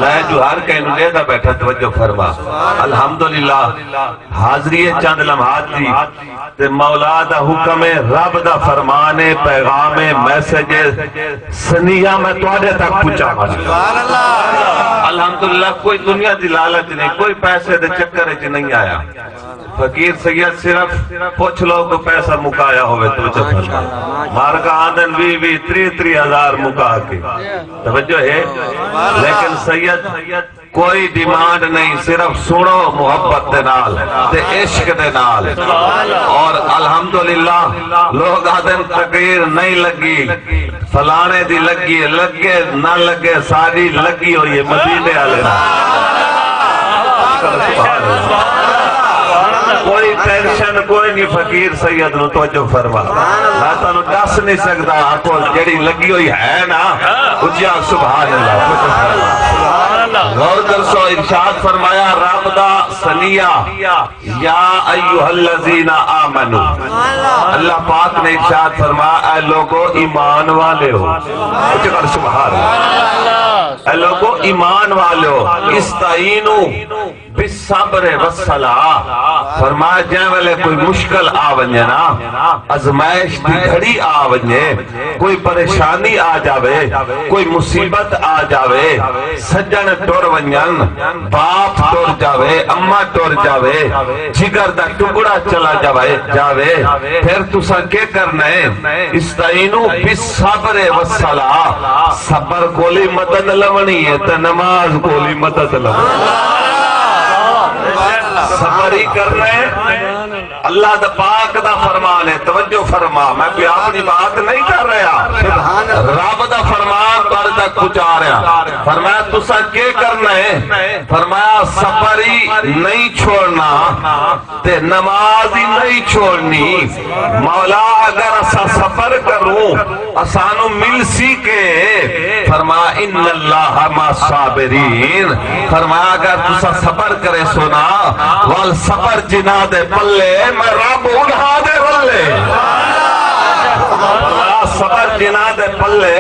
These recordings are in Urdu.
میں جو ہر کہیں دے دا بیٹھا توجہ فرما الحمدللہ حاضری چند لمحات دی تے مولا دا حکم رب دا فرمان پیغام میسج سنیہ میں توڑے تک پہنچا الحمدللہ کوئی دنیا دی لالچ نہیں کوئی پیسے دے چکر چ نہیں آیا فقیر سید صرف پوچھ لو کو پیسہ مکایا ہوئے توجہ فرما مارکا آدن 20-30 ہزار مکا کے توجہ ہے لیکن سید کوئی ڈیمانڈ نہیں صرف سنو محبت دے نال تے عشق دے نال اور الحمدللہ لوگ آدم تقریر نہیں لگی فلانے دی لگی لگے نہ لگے ساری لگی ہوئی ہے مدینے والے کوئی ٹینشن کوئی نہیں فقیر سید نو توجہ فرما میں تانوں دس نہیں سکدا آکو جڑی لگی ہوئی ہے نا اچھا سبحان اللہ غور کر سو ارشاد فرمایا رب دا سنیہ یا ایھا الذین آمنو اللہ پاک نے ارشاد فرمایا اے لوگو ایمان والے ہو اچھا سبحان اللہ اے لوگو ایمان والے ہو استعینو بالصبر والصلاۃ فرمایا جائے والے کوئی مشکل آونجے نا ازمائش دی گھڑی آونجے کوئی پریشانی آ جاوے کوئی مصیبت آ جاوے سجن ٹور ونجن باپ ٹور جاوے اماں ٹور جاوے جگر دا ٹکڑا چلا جاوے پھر تسا کیا کرنا ہے استعینو بالصبر والصلاۃ صبر کولی مدد لونی ہے تو نماز کولی مدد لونی صبر ہی کرنا ہے اللہ دا پاک دا فرمان ہے توجہ فرما میں بھی اپنی بات نہیں کر رہا رب دا فرمان پر تک پہنچا رہا فرمایا تسا کیا کرنا ہے فرمایا صبر ہی نہیں چھوڑنا تے نماز ہی نہیں چھوڑنی مولا اگر اسا صبر کروں اسانو مل سی کے فرمایا ان اللہ ما صابرین فرمایا اگر تسا صبر کرے سونا وال صبر جنا دے پلے میں رب انہا دے رلے صبر جنا دے پلے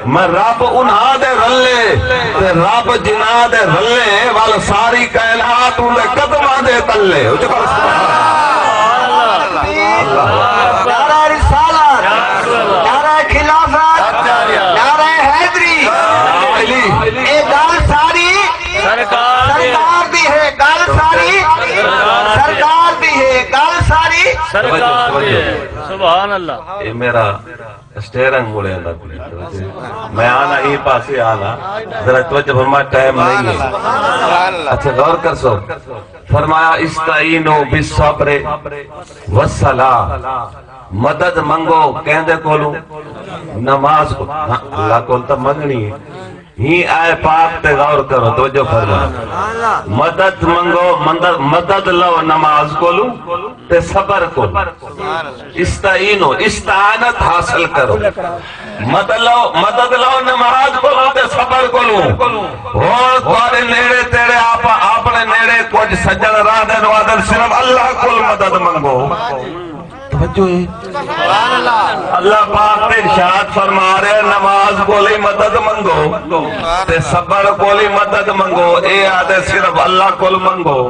میں رب انہا دے رلے تے رب جنا دے رلے وال ساری کائنات انہیں قدمہ دے تلے نعرہ رسالت نعرہ خلافت نعرہ حیدری اے گال ساری سرکار دی ہے گال ساری سرکار دی ہے گال ساری سرکار دی ہے سبحان اللہ یہ میرا اسٹیرنگ مولے اللہ میں آنا ہی پاسے آنا ذرا توجہ فرمایا ٹائم نہیں ہے اچھا غور کر سو فرمایا استعینو بالصبر والصلاۃ مدد منگو کہندے کولو نماز کو اللہ کول تا منگنی ہے ہی آئے پاک تے غور کرو توجہ فرما مدد منگو مدد لو نماز کولو تے صبر کولو استعینو استعانت حاصل کرو مدد لو نماز کولو تے صبر کولو اور تھوڑے نیڑے تیرے اپنے نیڑے کچھ سجن راہ دے نوادر صرف اللہ کول مدد منگو اللہ پاک نے ارشاد فرما رہے نماز کولی مدد منگو تے صبر کولی مدد منگو اے آدھے صرف اللہ کول منگو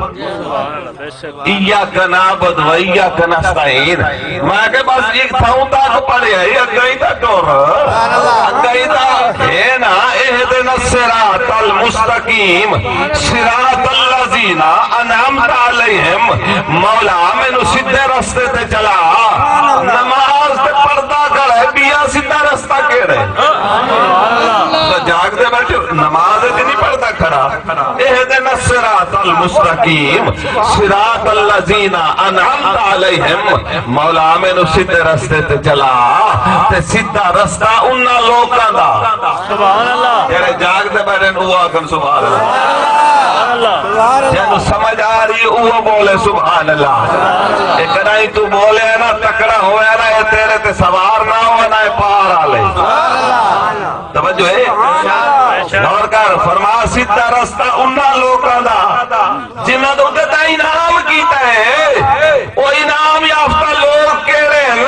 ایاک نعبد و ایاک نستعین میں کہ بس ایک تھاؤں تاک پڑھے ہے اگئی تا ٹور اگئی تا ہے نا اہدنا الصراط المستقیم صراط الذین انعمت علیہم مولا میں نو سیدھے راستے تے چلا نماز تے پردہ کرے بیا سیدھا رستہ کے رہے تو جاگ دے بیٹھے نماز تے نہیں پردہ کھڑا اہدنا الصراط المستقیم صراط الذین انعمت علیہم مولا میں نو سیدھے رستے تے چلا تے سیدھا رستہ انہا لوکاں دا سبحان اللہ تیرے جاگ دے بیٹھے نو آکن سبحان اللہ جنو سمجھ آ رہی وہ بولے سبحان اللہ ایک نہیں تو بولے نا تکڑا ہوئے نا یہ تیرے تے سوار نہ ہوئے نا یہ پار آلے توجہ ہے اور کر فرما سیدھا رستہ انہا لوکاں دا جنہاں دو تے انعام کیتا ہے وہ انعام یافتہ لوگ کہہ رہے ہیں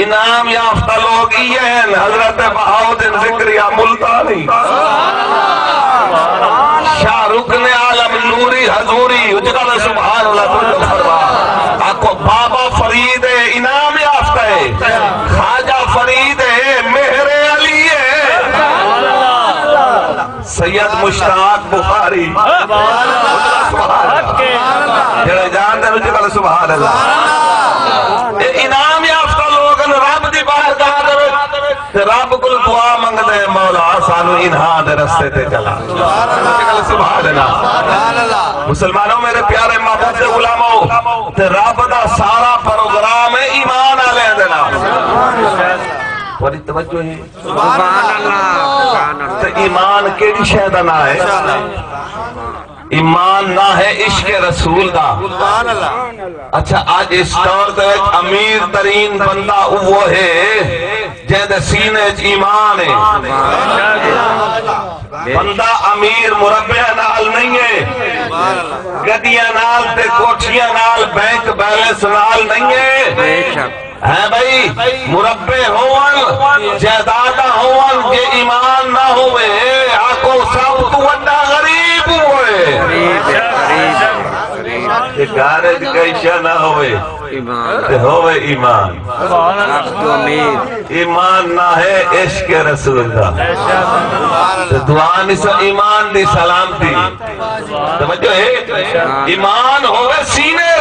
انعام یافتہ لوگ یہ ہیں حضرت بہاؤدین ذکریہ ملتانی اجگل سبحان اللہ تو فرما آکو بابا فرید انعام یافتہ ہے خواجہ فرید مہر علی ہے سید مشتاق بخاری جڑے جان دے اجگل سبحان اللہ انعام یافتہ لوگن رب دی بارگاہ دے رب کل دعا منگ دے مولا سانو انہاں دے رستے تے چلا سبحان اللہ مسلمانوں میرے پیارے محبوب دے غلاموں تے رب دا سارا پروگرام ایمان آلے دینا بڑی توجہ ہے سبحان اللہ تے ایمان کیڑی شے دا نہ ہے ایمان نہ ہے عشق رسول دا اچھا آج اس دور دے امیر ترین بندہ وہ ہے جہاں سینے ایمان ہے بندہ امیر مربع نال نہیں ہے گڈیاں نال تے کوٹھیاں نال بینک بیلنس نال نہیں ہے بھائی مربع ہون جائیداد ہون جے ایمان نہ ہوئے آکو سب تو وڈا غریب ہوئے کہ گارج کیشہ نہ ہوئے ہوئے ایمان ایمان نہ ہے عشق رسول دا دعا نسا ایمان دی سلامتی توجہ ہے ایمان ہوئے سینے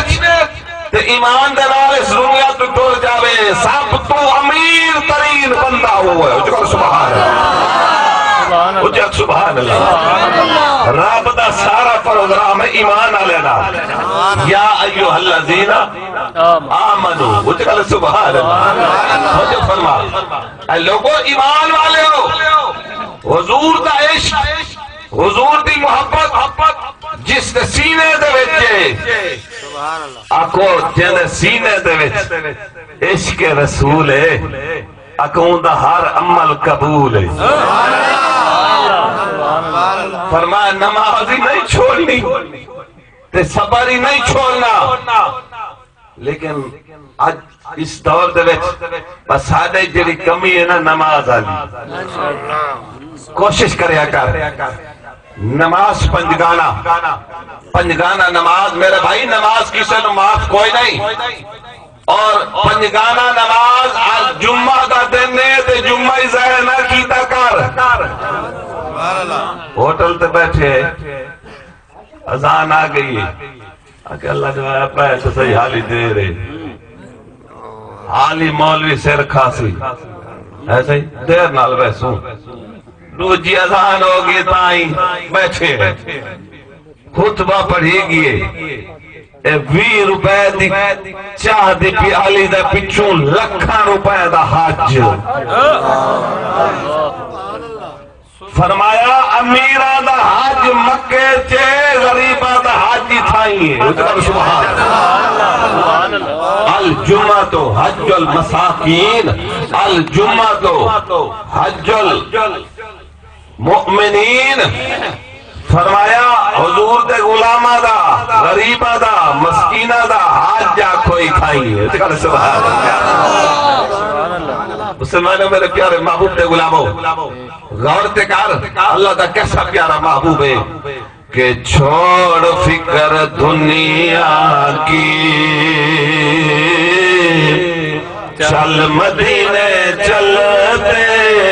تے ایمان دلال اس دنیا تو ٹول جاوے سب تو امیر ترین بندہ ہوئے اجھکل سبحان اللہ اجھکل سبحان اللہ رب دا سارا پروگرام ایمان آلینا یا ایوہ الذین آمنو اجھکل سبحان اللہ اجھکل فرما اے لوگو ایمان والے ہو حضور دا عشق حضور دی محبت جس نے سینے دے وچے آکو جن سینے دے وچ عشق رسول ہے آکو دا ہر عمل قبول ہے فرمایا نماز ہی نہیں چھوڑنی تے صبر ہی نہیں چھوڑنا لیکن آج اس دور دے وچ بس ساڈے جڑی کمی ہے نا نماز آلی کوشش کریا کر نماز پنجگانہ نماز میرے بھائی نماز کسے نماز کوئی نہیں اور پنجگانہ نماز آج جمعہ دا دن ہے تے جمعہ ہی ظاہر نہ کیتا کر ہوٹل تے بیٹھے اذان آ گئی ہے کہ اللہ جو ہے پیسے صحیح حالی دے رہے حالی مولوی سر کھاسی ایسے ہی دیر نال بیسوں دوجی اذان ہوگی تائیں بیٹھے خطبہ پڑھی گئے 20 روپے دی چاہ دی پیالی دا پچھوں لکھاں روپے دا حج فرمایا امیرہ دا حج مکے چے غریبہ دا حج تھائیں الجمعہ حج المساکین الجمعہ حج المؤمنین فرمایا حضور دے غلامہ دا غریبہ دا مسکینہ دا حج جا کوئی کھائیں مسلمانوں میرے پیارے محبوب دے غلاموں غور تے کر اللہ دا کیسا پیارا محبوب ہے کہ چھوڑ فکر دنیا کی چل مدینے چلتے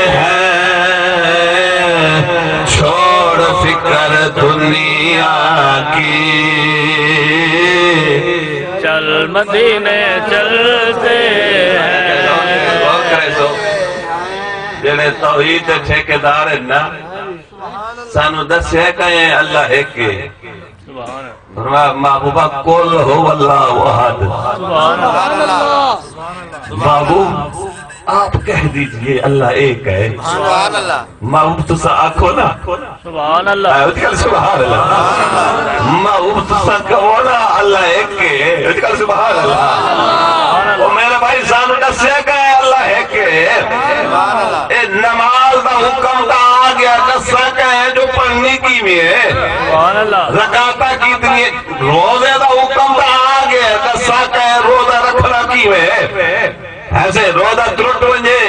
ہیں چھوڑ فکر دنیا کی چل مدینے چلتے ہیں جڑے توحید ٹھیکیدار ہیں نا سانو دس ہے کہیں اللہ ہے کہ محبوبہ کل ہو اللہ احد محبوب آپ کہہ دیجئے اللہ ایک ہے محبوب تو سا آنکھو نا سبحان اللہ سبحان اللہ محبوب تو سا کہو نا اللہ ایک ہے سبحان اللہ وہ میرے بھائی سانو دس ہے کہیں اللہ ہے کہ نماز دا حکم دا آ گیا دسا کہیں جو پڑھنی کی میں ہے زکاة کی دنیا روزے دا حکم دا آ گیا دسا کہیں روزہ رکھنا کی میں ہے ایسے روزہ ترٹ ونجے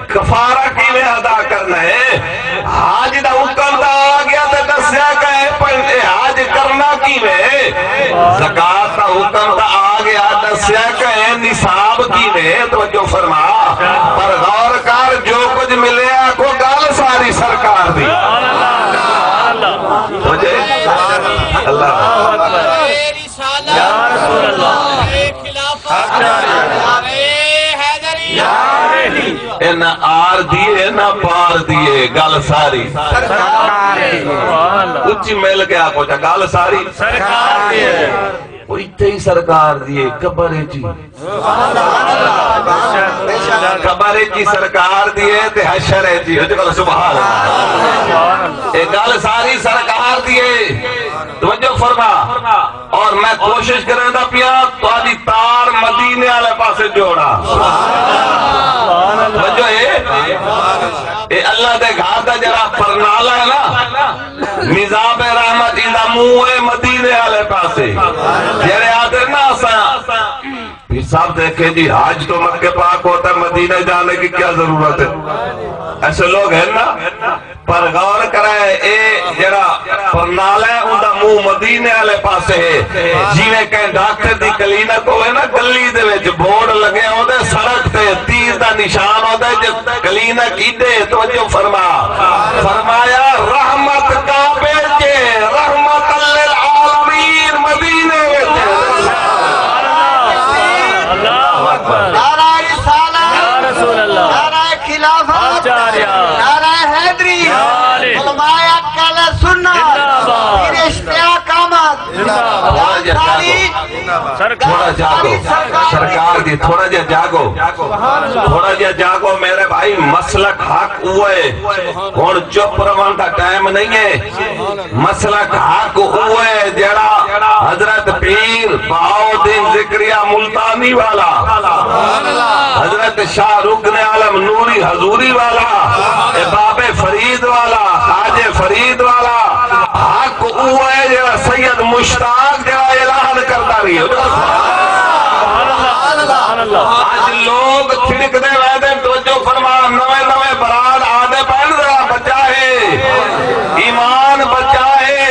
کفارہ کی میں ادا کرنا ہے حاج دا حکم دا آ گیا تو دسیا کہیں حاج کرنا کی میں آر دیے نہ پار دیے گل ساری اچھی مل کے آکو چا گل ساری سرکار دیے کوئی تے سرکار دیے کبرے جی کبرے جی سرکار دیے تے حشرے جی سبحان اللہ ایک گل ساری سرکار دیے توجہ فرما اور میں کوشش کریں دا پیا تو آدھی تار مدینے والے پاسے جوڑا توجہ اے اللہ دے گھار دا جرا پرنالا ہے نا نظام رحمت اندہ موے مدینے والے پاسے جرے آدھر نا آسان پھر صاحب دیکھیں جی حاج تو مکہ پاک ہوتا ہے مدینہ جانے کی کیا ضرورت ہے ایسے لوگ ہیں نا پر غور کرائے اے جرا پرنال ہے اندہ منہ مدینے والے پاسے ہے جیویں کہیں ڈاکٹر دی کلینک ہوئے نا گلی دے وچ بورڈ لگے ہوندے سڑک تے تیر دا نشان ہوتا ہے جب کلینک ایڈے توجہ فرمایا رحمت کعبے کے رحمت للعالمین مدینے نعرہ رسالت یا رسول اللہ نعرہ خلافت نعرہ حیدری علماء اکل سنت پھر اشتیاق احمد تھوڑا جاگو سرکار دی تھوڑا جا جاگو تھوڑا جا جاگو میرے بھائی مسلک حق ہوئے اور چپ روان کا ٹائم نہیں ہے مسلک حق ہوئے جڑا حضرت پیر بہاؤالدین ذکریہ ملتانی والا حضرت شاہ رکن عالم نوری حضوری والا باب فرید والا خواجہ فرید والا حق ہوئے جڑا سید مشتاق جڑا اعلان کرتا رہی ہے آج لوگ چھڑک دے ویدے توجہ فرما نوے نوے براد آدھے پہن ذرا بچا ہے ایمان بچا ہے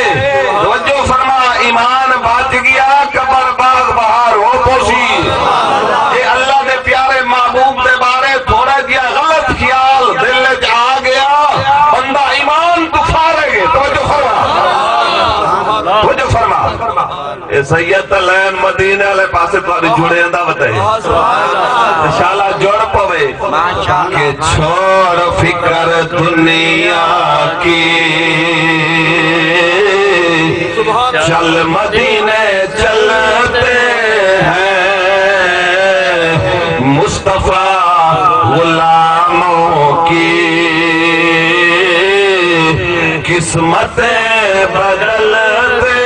توجہ فرما ایمان بچ گیا قبر باغ بہار ہو پوشی اے اللہ دے پیارے محبوب دے بارے تھوڑا دیا غلط خیال دل آ گیا بندہ ایمان تو فارغ ہے توجہ فرما اے سید لین مدینہ لے پاسے تاری جڑے اندہ بتائے انشاءاللہ جوڑ پوے کہ چھوڑ فکر دنیا کی چل مدینے چلتے ہیں مصطفیٰ غلاموں کی قسمتیں بدلتے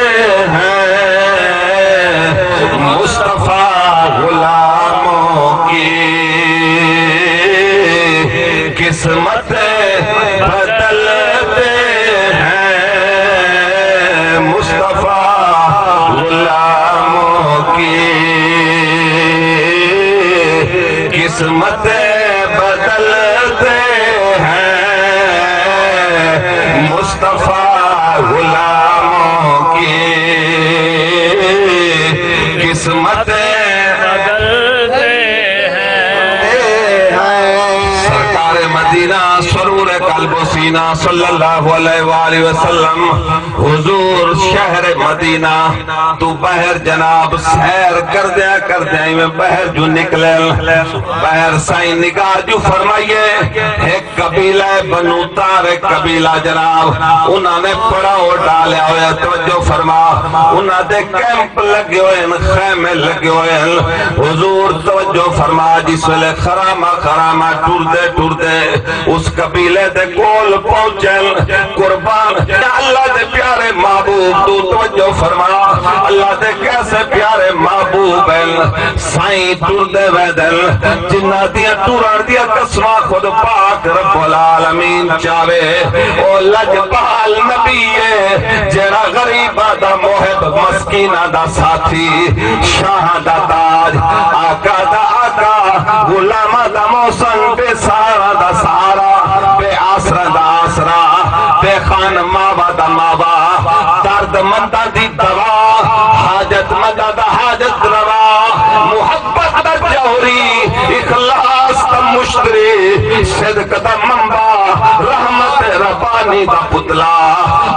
ہیں مصطفیٰ غلاموں کی قسمتیں بدلتے ہیں مصطفیٰ غلاموں کی قسمتیں بدلتے ہیں مصطفیٰ غلاموں کی قسمتیں بدلتے ہیں سرکار مدینہ سرور قلب و سینہ صلی اللہ علیہ وآلہ وسلم حضور شہر مدینہ تو بہر جناب سیر کر دیا میں بہر جو نکلے بہر سائن نگاہ جو فرمائیے ایک قبیلہ بنو طارق قبیلہ جناب انہوں نے پڑاؤ ڈالے ہوئے توجہ فرما انہوں نے کیمپ لگے ہوئے خیمے لگے ہوئے حضور توجہ فرما جس ویلے خرامہ ٹور دے اس قبیلے دے کول پہنچل قربان اللہ دے پیارے محبوب تو توجہ فرما اللہ دے کیسے پیارے محبوب سائیں ٹور دے ویدل جنہ دیا ٹورار دیا قسمہ خود پاک رب العالمین چاہے او لجبال نبی ہے جیڑا غریبہ دا محب مسکینہ دا ساتھی شاہ دا تاج آقا دا آقا غلامہ دا موسن بے سارا دا سارا بے آسرا دا آسرا بے خان ماوا دا ماوا درد مندہ دی دوا حاجت مندہ دا حاجت روا محبت دا جوری اخلاص دا مشتری صدق دا منبع رحمت ربانی دا پتلا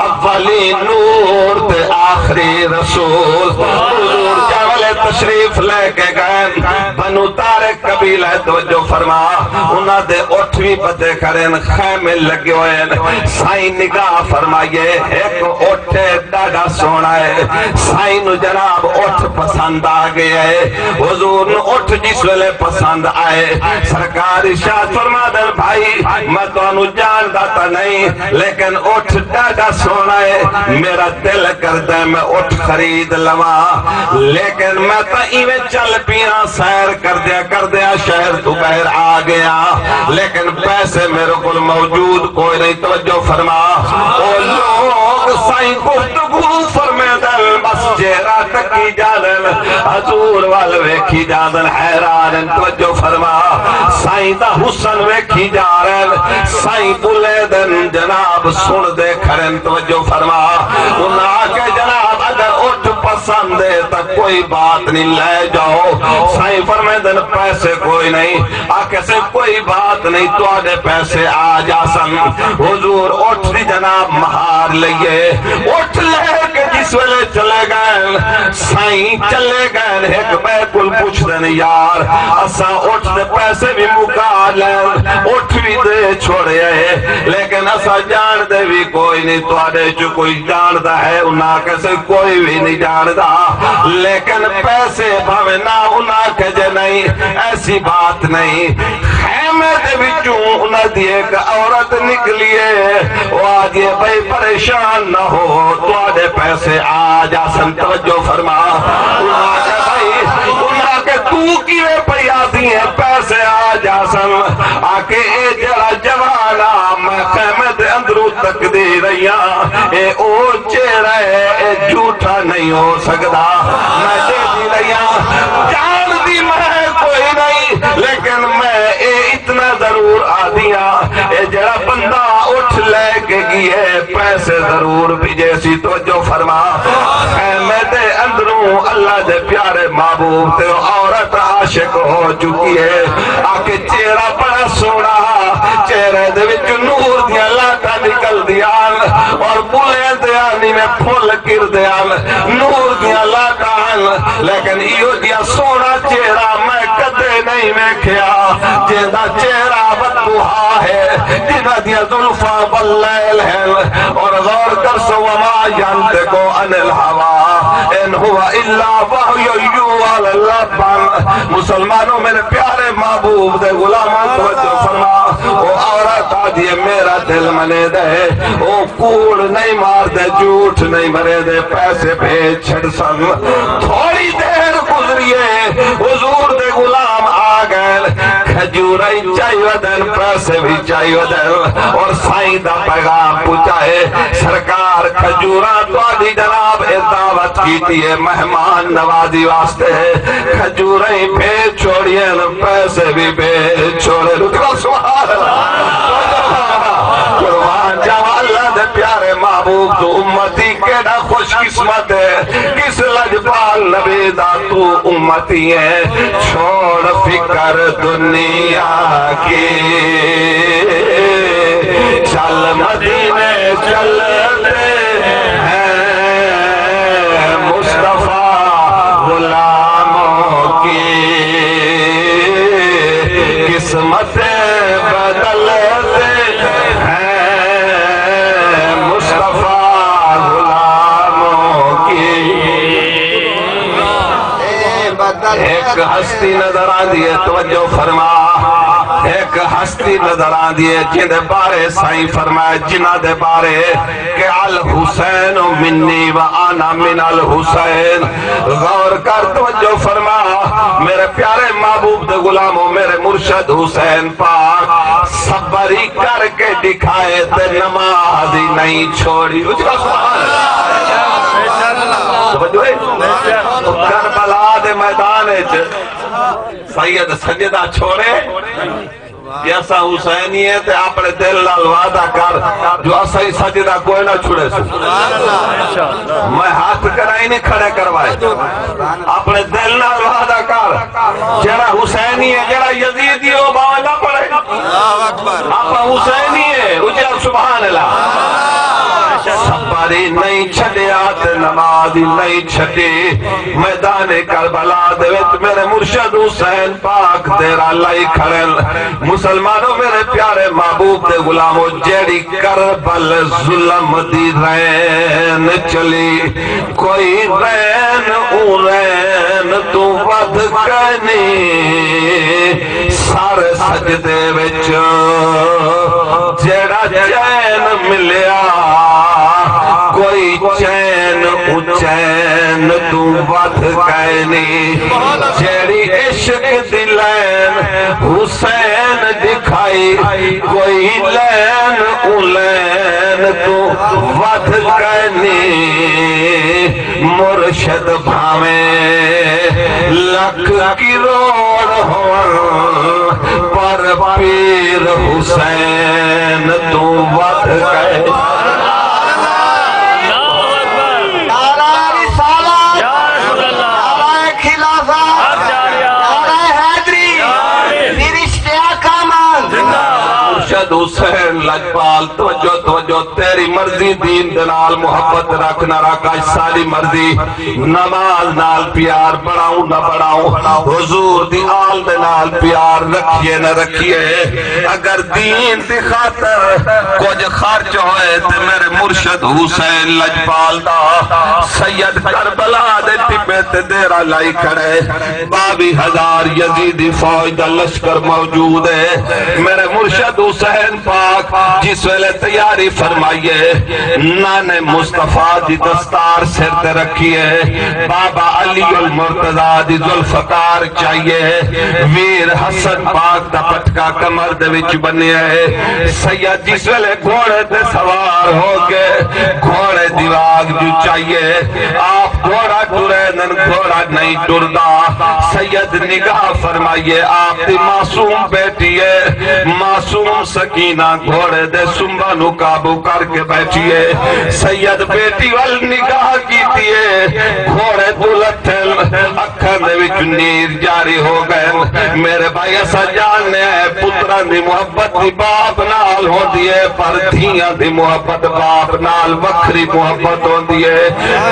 اولی نور تے آخری رسول حضور جاولے تشریف لے کے گئے بنو طارق قبیلہ توجہ فرما انہاں دے اٹھ بھی بدے کریں خیمے لگے ہوئے سائیں نگاہ فرمائیے ایک اٹھے ڈاڈا سونا ہے سائیں نو جناب اٹھ پسند آگئے ہے حضور نو اٹھ جس ویلے پسند آئے سرکار ارشاد فرما دن بھائی میں تو انو جان داتا نہیں لیکن اٹھ ڈاڈا سونا ہے میرا دل کر دے میں اٹھ خرید لوا لیکن میں تا ایویں چل پیاں سیر کر دیا شہر تو بہر آ گیا لیکن پیسے میرے کل موجود کوئی نہیں توجہ فرما او لوگ سائیں گفتگو فرمے دل بس چہرہ تکی جادن حضور وال ویکھی جادن حیران توجہ فرما سائیں دا حسن ویکھی جارن سائیں بلے دن جناب سن دے کھرن توجہ فرما انہاں کے جناب اگر اٹھ پسند ہے تا کوئی بات نہیں لے جاؤ سائیں فرمے دن پیسے کوئی نہیں آکے سے کوئی بات نہیں تو آدھے پیسے آ جا سن حضور اٹھ دی جناب مہار لئیے اٹھ لے کے جس ویلے چلے گئے سائیں چلے گئے ایک بیکل پوچھ دن یار اسا اٹھ دے پیسے بھی مکا لیں اٹھ بھی دے چھوڑے لیکن اسا جان دے بھی کوئی نہیں تو آدھے جو کوئی جان دا ہے انہاں کیسے کوئی بھی نہیں جان دا لیکن پیسے بھاوے نہ انہاں کے جے نہیں ایسی بات نہیں خیمے دے بچوں انہاں دی ایک عورت نکلیے وہ آجئے بھئی پریشان نہ ہو تو آدھے پیسے آ جا سن توجہ فرما انہاں کے بھئی انہاں کے تو کیوے پہ آتی ہیں پیسے آ جا سن آکے اے جڑا جوانا میں خیمے دے اندروں تک دے رہیاں اے او چہرہ اے جھوٹا نہیں ہو سکتا میں دے دی رہیاں جان دی میں کوئی نہیں لیکن میں اے اتنا ضرور آدیا اے جڑا بندہ اٹھ لے کے گئے پیسے ضرور بھی جیسی توجہ فرما خیمے دے اندروں اللہ دے پیارے محبوب تے عورت عاشق ہو چکی ہے آکے چہرہ بڑا سونا چہرے دے وچ نور دیا لاٹا نکل دیان اور بولے دیانی میں پھول گر دیان نور دیا لاٹا لیکن ایو دیا سونا چہرہ میں کدے نہیں میں کھیا جیدہ چہرہ بدوہا ہے جیدہ دیا ظلفہ باللیل ہے اور غور کر سو وما ینتقو عن الہوا ان ہوا الا وحی یوحی للبن مسلمانوں میرے پیارے محبوب دے غلامان توجہ فرما وہ عورت آدھی میرا دل منے دے وہ کوڑ نہیں مار دے جھوٹ نہیں مرے دے پیسے بھیج چھڑ سن تھوڑی دیر گزریے حضور دے غلام آ گئے کھجورائی چاہیے دن پیسے بھی چاہیے دن اور سائیں دا پیغام پوچھائے سرکار کھجورا تو آدھی جناب دعوت کیتی ہے مہمان نوازی واسطے کھجورائی بھیج چھوڑیے پیسے بھی بھیج چھوڑے رکھا سبحان قربان جاوہ اللہ دے پیارے محبوب تو امتی کیڑا خوش قسمت ہے کس لجبال نبی دا تو امتی ہے چھوڑ فکر دنیا کی چل مدینے چلتے ہیں مصطفیٰ غلاموں کی قسمتیں بدلتے ایک ہستی نظر آدھی ہے توجہ فرما ایک ہستی نظر آدھی ہے جن دے بارے سائیں فرمائے جنہ دے بارے کہ الحسین منی و آنا من الحسین غور کر توجہ فرما میرے پیارے محبوب دے غلاموں میرے مرشد حسین پاک صبری کر کے دکھائے تے نمازی نہیں چھوڑی کربلا دے میدان سید سجدہ چھوڑے جیسا حسینی ہے تے اپنے دل نال وعدہ کر جو اسا ہی سجدہ کوئی نہ چھوڑے سو میں ہاتھ کرائی نہیں کھڑے کروائے اپنے دل نال وعدہ کر جڑا حسینی ہے جڑا یزیدی ہو باوے نہ پڑے آپ حسینی ہے اچھا سبحان اللہ سپاری نہیں چھڑیا تے نمازی نہیں چھڑی میدان کربلا دے وچ میرے مرشد حسین پاک تیرا لائی کھڑن مسلمانوں میرے پیارے محبوب دے غلاموں جیڑی کربل ظلم دی رین چلی کوئی رین او رین تو ود کنی سارے سجدے وچ جیڑا چین ملیا کوئی چین اچین تو ود کہنی جیڑی عشق دی لین حسین دکھائی کوئی لین اولین تو ود کہنی مرشد بھامیں لکھ کی روڑ ہون پر پیر حسین تو ود کہنی حسین لجپال توجہ تیری مرضی دین دنال محبت رکھنا رکھا ساری مرضی نماز نال پیار بڑھاؤں نہ بڑھاؤں حضور دی آل دنال پیار رکھیے نہ رکھیے اگر دین دی خاطر کچھ خرچ ہوئے تے میرے مرشد حسین لجپال دا سید کربلا دے ٹپے تے دیرہ لائی کھڑے 22,000 یزیدی فوج دا لشکر موجود ہے میرے مرشد حسین پاک جس ویلے تیاری فرمائیے نانے مصطفیٰ دی دستار سر تے رکھیے بابا علی المرتضیٰ دی ذوالفقار چاہیے ویر حسن پاک دا پٹکا کمر دے وچ بنیا ہے سید جس ویلے گھوڑے تے سوار ہو کے گھوڑے دیواغ جو چاہیے آپ گھوڑا ٹرے نن گھوڑا نہیں ٹردا سید نگاہ فرمائیے آپ دی معصوم بیٹی ہے معصوم سکینہ گھوڑے دے سنبا نو قابو کر کے بیٹھیے سید بیٹی وال نگاہ کیتی ہے گھوڑے دلتھل اکھر دے وچ نیر جاری ہو گئے میرے بھائی ایسا جاننے ہے پتران دی محبت دی باپ نال ہو دیئے پر دھیاں دی محبت باپ نال وکھری محبت ہو دیئے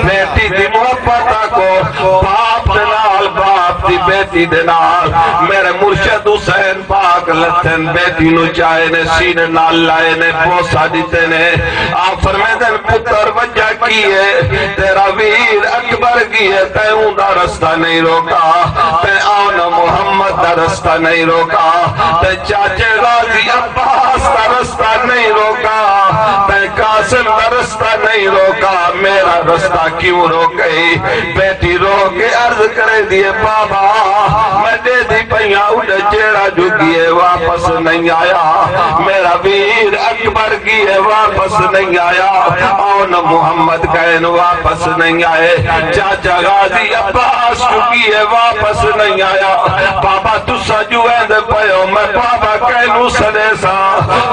بیٹی دی محبت کو باپ نال باپ دی بیٹی دے نال میرے مرشد حسین پاک لتھن بیٹی نو چاہے نے سینے نال لائے نے بوسا دیتے نے آپ فرمیدن پتر وجہ کیے تیرا ویر اکبر کیے تے اون دا رستہ نہیں روکا تے آن محمد دا رستہ نہیں روکا تے چاچے غازی عباس دا رستہ نہیں روکا تے قاسم دا رستہ نہیں روکا میرا رستہ کیوں روکئی بیٹی رو کے عرض کرے دیے بابا میں دے دی پہیاں اڑے جیڑا جو کیے واپس نہیں آیا میرا ویر اکبر کیے واپس نہیں آیا آن محمد کہن واپس نہیں آئے چاچا غازی عباس چکیے واپس نہیں آیا بابا تسا جو ایند پہو میں بابا کہنو سنے سا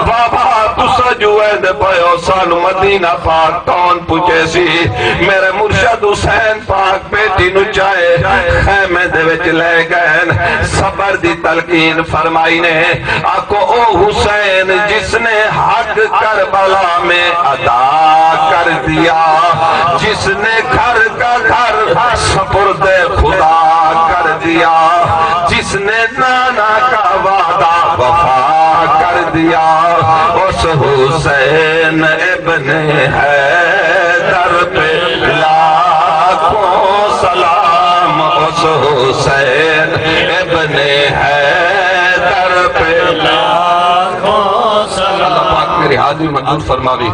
بابا تسا جو ایند پہو سانو مدینہ پاک کون پوچھے سی میرے مرشد حسین پاک بیٹی نو چاہے خیمے دے وچ لے گئے صبر دی تلقین فرمائی نے آکو او حسین جس نے حق کربلا میں ادا کر دیا جس نے گھر کا گھر سپرد خدا کر دیا جس نے نانا کا وعدہ وفا کر دیا اس حسین ابن حیدر پہ لاکھوں سلام اس حسین ابن حیدر پہ لاکھوں سلام اللہ پاک میری حاضری منظور فرماوی